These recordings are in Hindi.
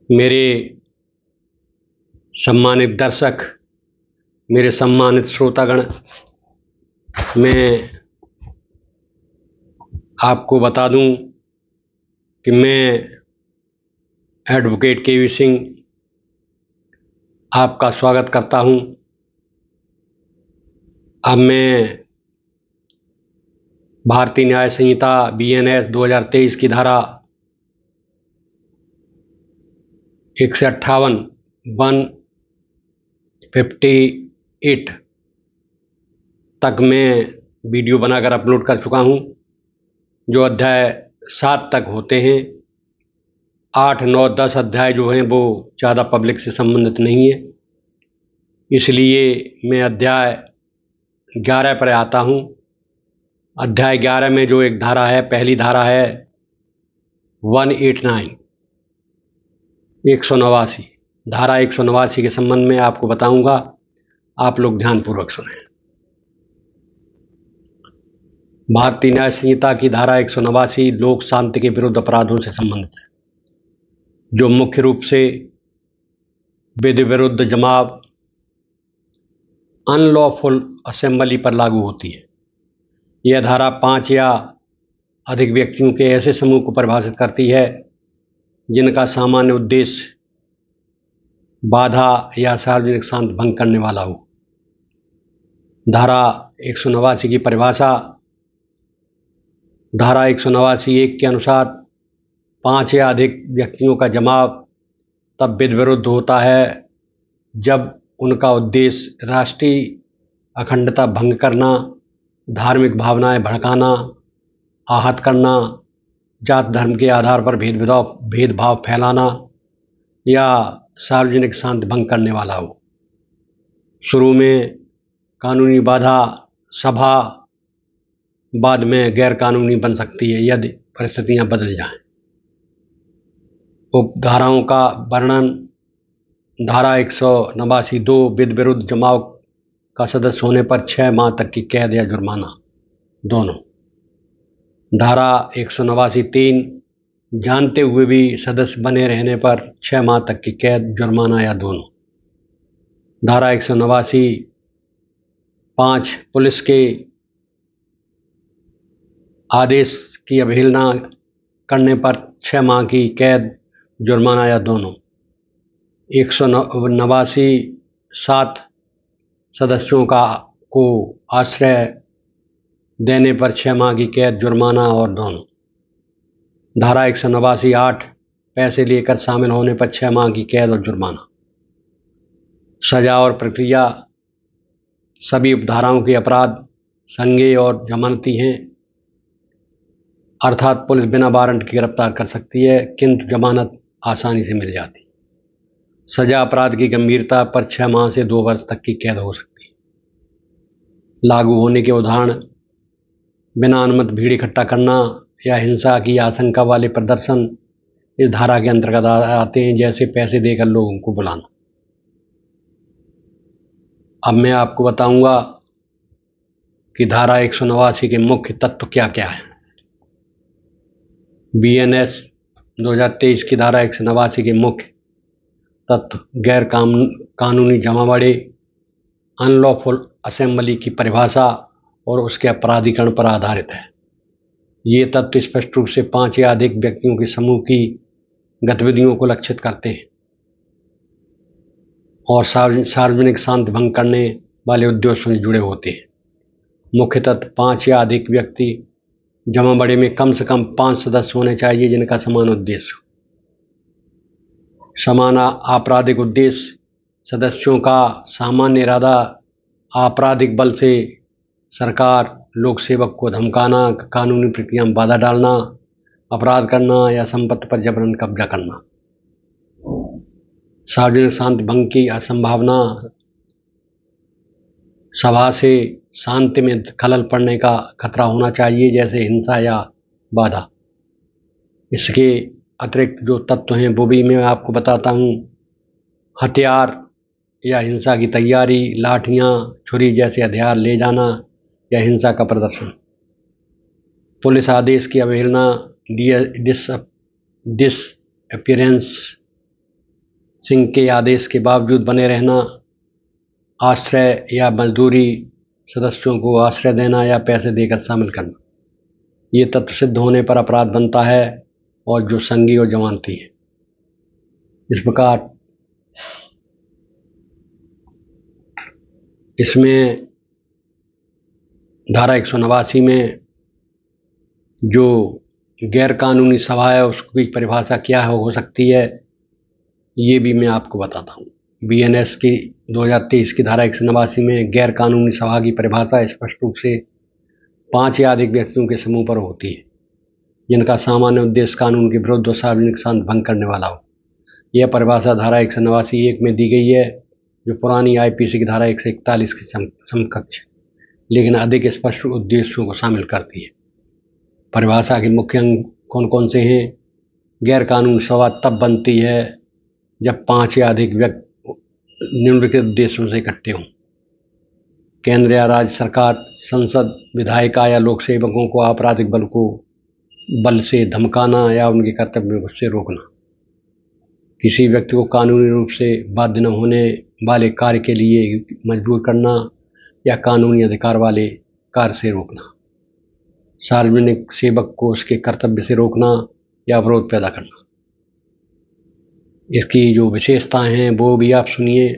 मेरे सम्मानित दर्शक, मेरे सम्मानित श्रोतागण, मैं आपको बता दूं कि मैं एडवोकेट के वी सिंह आपका स्वागत करता हूं। अब मैं भारतीय न्याय संहिता BNS 2023 की धारा 158 158 तक मैं वीडियो बनाकर अपलोड कर चुका हूं, जो अध्याय 7 तक होते हैं। 8, 9, 10 अध्याय जो हैं वो ज़्यादा पब्लिक से संबंधित नहीं है, इसलिए मैं अध्याय 11 पर आता हूं। अध्याय 11 में जो एक धारा है, पहली धारा है 189 189। धारा 189 के संबंध में आपको बताऊंगा, आप लोग ध्यानपूर्वक सुनें। भारतीय न्याय संहिता की धारा 189 लोक शांति के विरुद्ध अपराधों से संबंधित है, जो मुख्य रूप से विधि विरुद्ध जमाव, अनलॉफुल असेंबली पर लागू होती है। यह धारा 5 या अधिक व्यक्तियों के ऐसे समूह को परिभाषित करती है जिनका सामान्य उद्देश्य बाधा या सार्वजनिक शांति भंग करने वाला हो। धारा 189 की परिभाषा धारा 189(1) के अनुसार 5 या अधिक व्यक्तियों का जमाव तब विधि विरुद्ध होता है जब उनका उद्देश्य राष्ट्रीय अखंडता भंग करना, धार्मिक भावनाएं भड़काना, आहत करना, जात धर्म के आधार पर भेदभाव फैलाना या सार्वजनिक शांति भंग करने वाला हो। शुरू में कानूनी बाधा सभा बाद में गैर कानूनी बन सकती है यदि परिस्थितियां बदल जाएं। उपधाराओं का वर्णन धारा 189(2) विधि विरुद्ध जमाव का सदस्य होने पर 6 माह तक की कैद या जुर्माना दोनों। धारा 189(3) जानते हुए भी सदस्य बने रहने पर 6 माह तक की कैद, जुर्माना या दोनों। धारा 189(5) पुलिस के आदेश की अवहेलना करने पर 6 माह की कैद, जुर्माना या दोनों। 189(7) सदस्यों को आश्रय देने पर 6 माह की कैद, जुर्माना और दोनों। धारा 189(8) पैसे लेकर शामिल होने पर 6 माह की कैद और जुर्माना। सजा और प्रक्रिया सभी उपधाराओं के अपराध संज्ञेय और जमानती हैं, अर्थात पुलिस बिना वारंट के गिरफ्तार कर सकती है, किंतु जमानत आसानी से मिल जाती है। सजा अपराध की गंभीरता पर 6 माह से 2 वर्ष तक की कैद हो सकती है। लागू होने के उदाहरण बिना अनुमति भीड़ इकट्ठा करना या हिंसा की आशंका वाले प्रदर्शन इस धारा के अंतर्गत आते हैं, जैसे पैसे देकर लोगों को बुलाना। अब मैं आपको बताऊंगा कि धारा 189 के मुख्य तत्व क्या क्या हैं। BNS 2023 की धारा 189 के मुख्य तत्व गैर कानूनी जमावड़े, अनलॉफुल असेंबली की परिभाषा और उसके अपराधीकरण पर आधारित है। ये तत्व स्पष्ट रूप से 5 या अधिक व्यक्तियों के समूह की गतिविधियों को लक्षित करते हैं और सार्वजनिक शांति भंग करने वाले उद्देश्यों से जुड़े होते हैं। मुख्य तत्व 5 या अधिक व्यक्ति जमावड़े में कम से कम 5 सदस्य होने चाहिए जिनका समान उद्देश्य हो। समान आपराधिक उद्देश्य, सदस्यों का सामान्य इरादा आपराधिक बल से सरकार, लोक सेवक को धमकाना, कानूनी प्रक्रिया में बाधा डालना, अपराध करना या संपत्ति पर जबरन कब्जा करना। सार्वजनिक शांति भंग की असंभावना, सभा से शांति में खलल पड़ने का खतरा होना चाहिए, जैसे हिंसा या बाधा। इसके अतिरिक्त जो तत्व हैं वो भी मैं आपको बताता हूँ। हथियार या हिंसा की तैयारी, लाठियाँ, छुरी जैसे हथियार ले जाना या हिंसा का प्रदर्शन। पुलिस आदेश की अवहेलना, डिसअपियरेंस सिंह के आदेश के बावजूद बने रहना, आश्रय या मजदूरी, सदस्यों को आश्रय देना या पैसे देकर शामिल करना, ये तत्व सिद्ध होने पर अपराध बनता है और जो संगी और जमानती है। इस प्रकार इसमें धारा 189 में जो गैर कानूनी सभा है उसकी परिभाषा क्या हो सकती है, ये भी मैं आपको बताता हूँ। बीएनएस की 2023 की धारा 189 में गैर कानूनी सभा की परिभाषा स्पष्ट रूप से 5 या अधिक व्यक्तियों के समूह पर होती है जिनका सामान्य उद्देश्य कानून के विरुद्ध और सार्वजनिक शांति भंग करने वाला हो। यह परिभाषा धारा 189(1) में दी गई है, जो पुरानी आईपीसी की धारा 141 के समकक्ष, लेकिन अधिक स्पष्ट उद्देश्यों को शामिल करती है। परिभाषा के मुख्य अंग कौन कौन से हैं? गैर कानूनी सभा तब बनती है जब 5 या अधिक व्यक्ति निम्नलिखित उद्देश्यों से इकट्ठे हों: केंद्र या राज्य सरकार, संसद, विधायिका या लोक सेवकों को आपराधिक बल से धमकाना या उनके कर्तव्यों से रोकना, किसी व्यक्ति को कानूनी रूप से बाध्य न होने वाले कार्य के लिए मजबूर करना या कानूनी अधिकार वाले कार्य से रोकना, सार्वजनिक सेवक को उसके कर्तव्य से रोकना या अवरोध पैदा करना। इसकी जो विशेषताएं हैं वो भी आप सुनिए।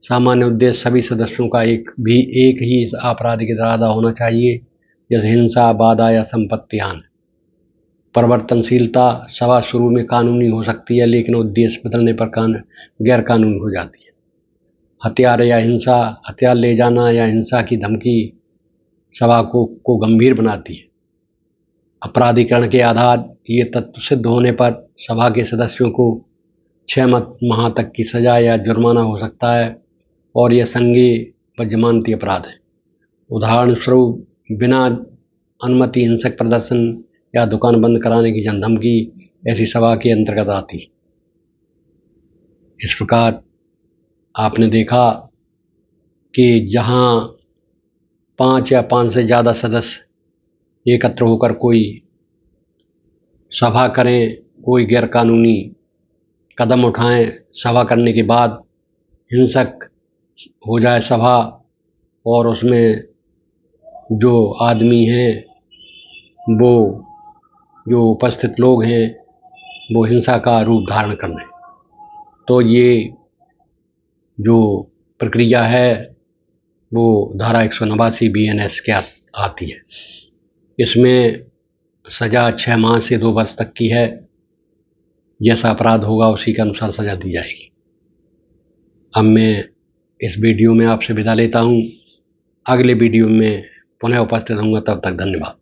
सामान्य उद्देश्य सभी सदस्यों का एक ही आपराधिक इरादा होना चाहिए, जैसे हिंसा, बाधा या संपत्ति हानि। परिवर्तनशीलता, सभा शुरू में कानूनी हो सकती है लेकिन उद्देश्य बदलने पर गैर कानूनी हो जाती है। हथियार या हिंसा, हथियार ले जाना या हिंसा की धमकी सभा को गंभीर बनाती है। अपराधीकरण के आधार, ये तत्व सिद्ध होने पर सभा के सदस्यों को 6 माह तक की सजा या जुर्माना हो सकता है और यह संज्ञेय व जमानती अपराध है। उदाहरण स्वरूप, बिना अनुमति हिंसक प्रदर्शन या दुकान बंद कराने की जनधमकी ऐसी सभा के अंतर्गत आती है। इस प्रकार आपने देखा कि जहां 5 या 5 से ज़्यादा सदस्य एकत्र होकर कोई सभा करें, कोई गैरकानूनी कदम उठाएं, सभा करने के बाद हिंसक हो जाए सभा और उसमें जो आदमी हैं, वो जो उपस्थित लोग हैं वो हिंसा का रूप धारण कर लें, तो ये जो प्रक्रिया है वो धारा 189 बीएनएस के आती है। इसमें सज़ा 6 माह से 2 वर्ष तक की है। जैसा अपराध होगा उसी के अनुसार सज़ा दी जाएगी। अब मैं इस वीडियो में आपसे विदा लेता हूँ। अगले वीडियो में पुनः उपस्थित होऊंगा। तब तक धन्यवाद।